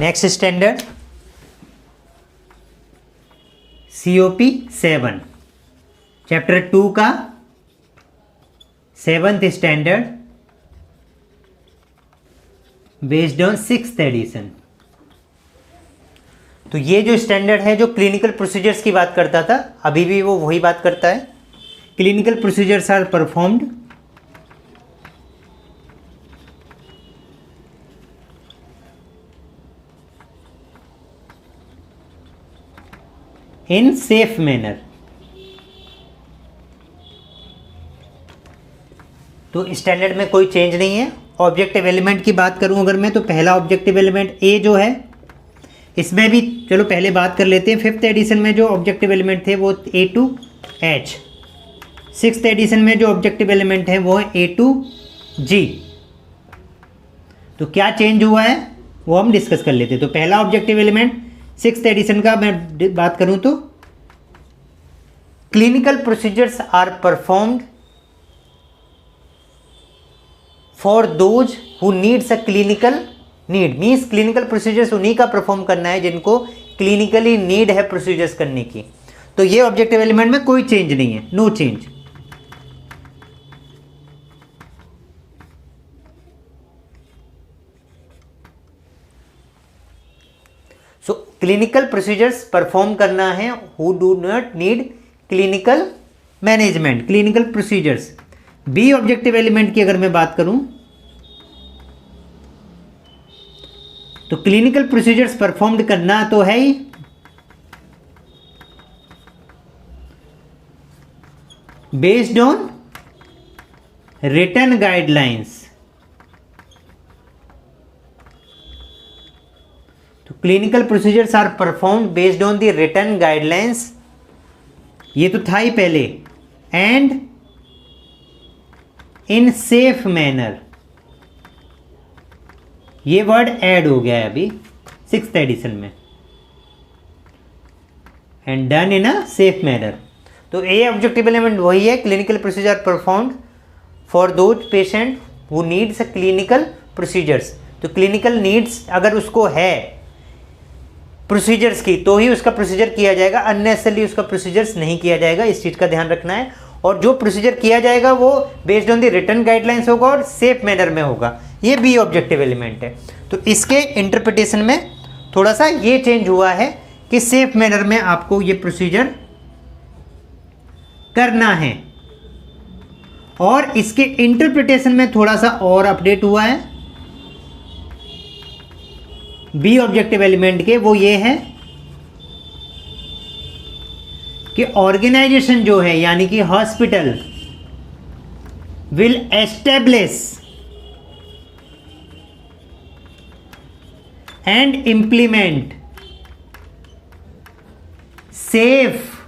Next standard COP 7, chapter 2 का 7th standard based on 6th addition. तो ये जो स्टैंडर्ड है जो क्लिनिकल प्रोसीजर्स की बात करता था, अभी भी वो वही बात करता है। Clinical procedures are performed in safe manner. तो स्टैंडर्ड में कोई चेंज नहीं है। ऑब्जेक्टिव एलिमेंट की बात करूं अगर मैं, तो पहला ऑब्जेक्टिव एलिमेंट ए जो है, इसमें भी चलो पहले बात कर लेते हैं। 5th एडिशन में जो ऑब्जेक्टिव एलिमेंट थे वो A2H, 6th एडिशन में जो ऑब्जेक्टिव एलिमेंट है वो है A2G। तो क्या चेंज हुआ है वो हम डिस्कस कर लेते हैं। तो पहला ऑब्जेक्टिव एलिमेंट 6th एडिशन का मैं बात करूं तो clinical procedures are performed for those who needs a clinical need. Means clinical procedures उन्हीं का परफॉर्म करना है जिनको क्लिनिकली नीड है प्रोसीजर्स करने की। तो ये ऑब्जेक्टिव एलिमेंट में कोई चेंज नहीं है, no change. So clinical procedures perform करना है who do not need clinical management, clinical procedures. B objective element की अगर मैं बात करूं तो क्लिनिकल प्रोसीजर्स परफॉर्म्ड करना तो है ही, बेस्ड ऑन रिटन गाइडलाइंस। तो clinical procedures are performed based on the written guidelines, ये तो था ही पहले, एंड इन सेफ मैनर। ये वर्ड ऐड हो गया है अभी 6th एडिशन में, and done in a safe manner. तो ए ऑब्जेक्टिव एलिमेंट वही है, clinical procedure performed for those patient who needs clinical procedures. तो क्लिनिकल नीड्स अगर उसको है प्रोसीजर्स की तो ही उसका प्रोसीजर किया जाएगा, अननेसेसरली उसका प्रोसीजर्स नहीं किया जाएगा। इस चीज़ का ध्यान रखना है। और जो प्रोसीजर किया जाएगा वो based on the written guidelines होगा और सेफ मैनर में होगा। ये बी ऑब्जेक्टिव एलिमेंट है। तो इसके इंटरप्रिटेशन में थोड़ा सा ये चेंज हुआ है कि सेफ मैनर में आपको ये प्रोसीजर करना है, और इसके इंटरप्रिटेशन में थोड़ा सा और अपडेट हुआ है बी ऑब्जेक्टिव एलिमेंट के। वो ये है कि ऑर्गेनाइजेशन जो है यानी कि hospital will establish and implement safe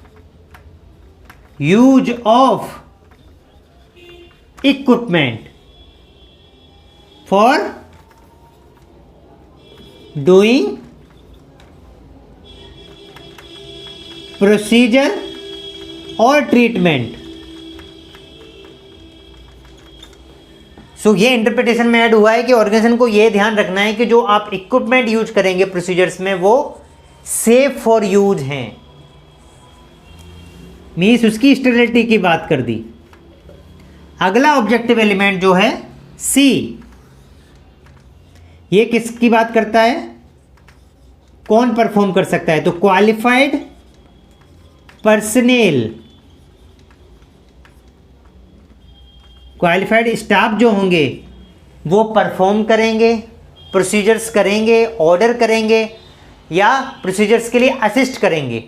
use of equipment for doing procedure और ट्रीटमेंट। सो ये इंटरप्रिटेशन में ऐड हुआ है कि ऑर्गेनाइजेशन को ये ध्यान रखना है कि जो आप इक्विपमेंट यूज करेंगे प्रोसीजर्स में वो सेफ फॉर यूज हैं। मीन्स उसकी स्टेरिलिटी की बात कर दी। अगला ऑब्जेक्टिव एलिमेंट जो है सी, ये किसकी बात करता है, कौन परफॉर्म कर सकता है। तो क्वालिफाइड पर्सनेल, क्वालिफाइड स्टाफ जो होंगे वो परफॉर्म करेंगे, प्रोसीजर्स करेंगे, ऑर्डर करेंगे या प्रोसीजर्स के लिए असिस्ट करेंगे,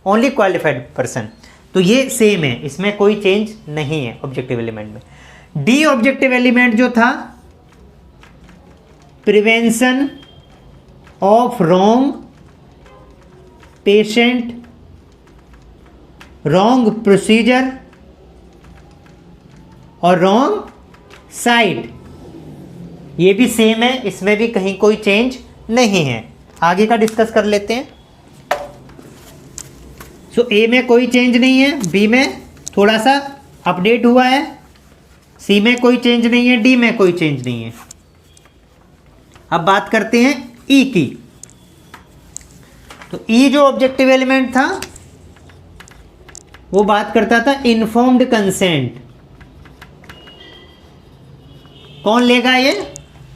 ओनली क्वालिफाइड पर्सन। तो ये सेम है, इसमें कोई चेंज नहीं है ऑब्जेक्टिव एलिमेंट में। डी ऑब्जेक्टिव एलिमेंट जो था prevention of wrong patient, wrong procedure और रॉन्ग साइट, ये भी सेम है, इसमें भी कहीं कोई चेंज नहीं है। आगे का डिस्कस कर लेते हैं। सो ए में कोई चेंज नहीं है, बी में थोड़ा सा अपडेट हुआ है, सी में कोई चेंज नहीं है, डी में कोई चेंज नहीं है। अब बात करते हैं ई की। तो ई जो ऑब्जेक्टिव एलिमेंट था वो बात करता था इन्फॉर्म्ड कंसेंट। कौन लेगा ये?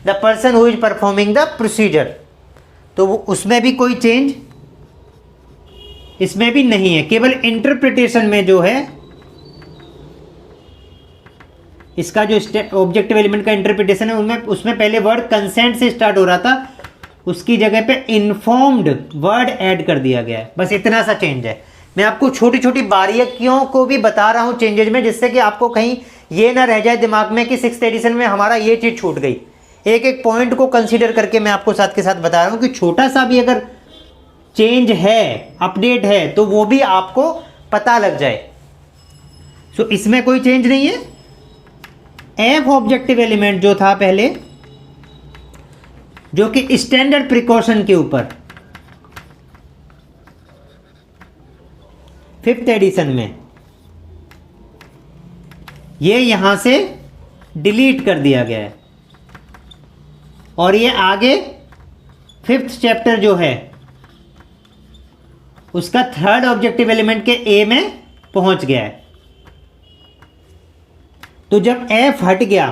The person who is performing the procedure. तो वो उसमें भी कोई चेंज इसमें भी नहीं है, केवल इंटरप्रिटेशन में जो है इसका जो ऑब्जेक्टिव एलिमेंट का इंटरप्रिटेशन है उसमें पहले वर्ड कंसेंट से स्टार्ट हो रहा था, उसकी जगह पे इन्फॉर्म्ड वर्ड ऐड कर दिया गया है। बस इतना सा चेंज है। मैं आपको छोटी छोटी बारीकियों को भी बता रहा हूं चेंजेज में, जिससे कि आपको कहीं ये ना रह जाए दिमाग में कि 6th एडिशन में हमारा ये चीज़ छूट गई। एक एक पॉइंट को कंसीडर करके मैं आपको साथ के साथ बता रहा हूं कि छोटा सा भी अगर चेंज है, अपडेट है, तो वो भी आपको पता लग जाए। सो इसमें कोई चेंज नहीं है। एफ ऑब्जेक्टिव एलिमेंट जो था पहले, जो कि स्टैंडर्ड प्रिकॉशन के ऊपर 5th एडिशन में, ये यहां से डिलीट कर दिया गया है और ये आगे 5th चैप्टर जो है उसका 3rd ऑब्जेक्टिव एलिमेंट के ए में पहुंच गया है। तो जब एफ हट गया,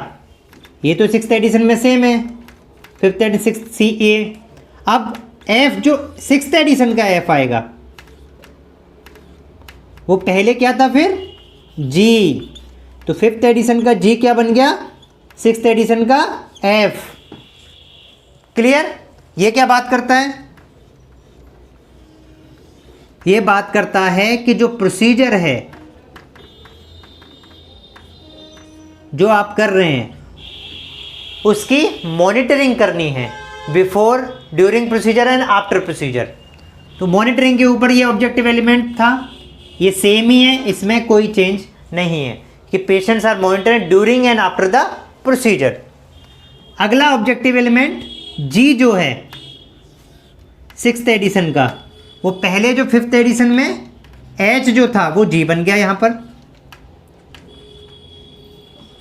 ये तो 6th एडिशन में सेम है, 5th एंड 6th सी ए। अब एफ जो 6th एडिशन का एफ आएगा वो पहले क्या था फिर? जी। तो 5th एडिशन का जी क्या बन गया? 6th एडिशन का एफ। क्लियर? ये क्या बात करता है? ये बात करता है कि जो प्रोसीजर है जो आप कर रहे हैं उसकी मॉनिटरिंग करनी है before, during procedure and after procedure. तो मॉनिटरिंग के ऊपर ये ऑब्जेक्टिव एलिमेंट था, ये सेम ही है, इसमें कोई चेंज नहीं है कि patients are monitored during and after the procedure. अगला ऑब्जेक्टिव एलिमेंट जी जो है 6th एडिशन का, वो पहले जो 5th एडिशन में एच जो था वो जी बन गया यहां पर।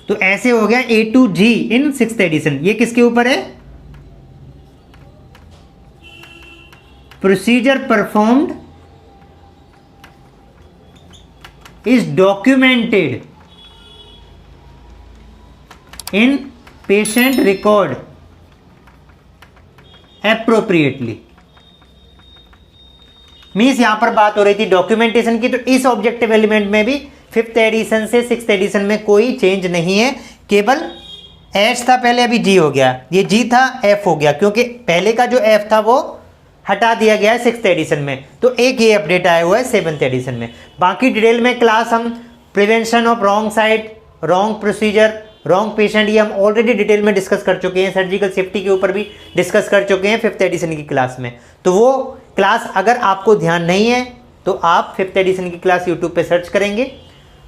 तो ऐसे हो गया ए to ji in 6th addition. ये किसके ऊपर है? Procedure performed is documented in patient record appropriately. Means यहां पर बात हो रही थी डॉक्यूमेंटेशन की, तो इस ऑब्जेक्टिव एलिमेंट में भी 5th एडिशन से 6th एडिशन में कोई चेंज नहीं है, केवल एच था पहले, अभी जी हो गया, ये जी था एफ हो गया, क्योंकि पहले का जो एफ था वो हटा दिया गया है 6th एडिशन में। तो एक ये अपडेट आया हुआ है 7th एडिशन में। बाकी डिटेल में क्लास हम prevention of wrong site, wrong procedure, wrong patient, ये हम ऑलरेडी डिटेल में डिस्कस कर चुके हैं। सर्जिकल सेफ्टी के ऊपर भी डिस्कस कर चुके हैं 5th एडिशन की क्लास में। तो वो क्लास अगर आपको ध्यान नहीं है तो आप 5th एडिशन की क्लास यूट्यूब पे सर्च करेंगे,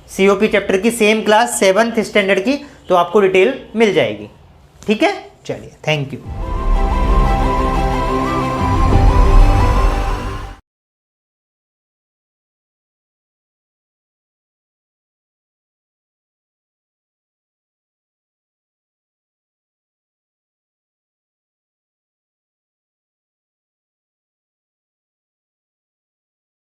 COP चैप्टर की सेम क्लास 7th स्टैंडर्ड की, तो आपको डिटेल मिल जाएगी। ठीक है, चलिए, थैंक यू।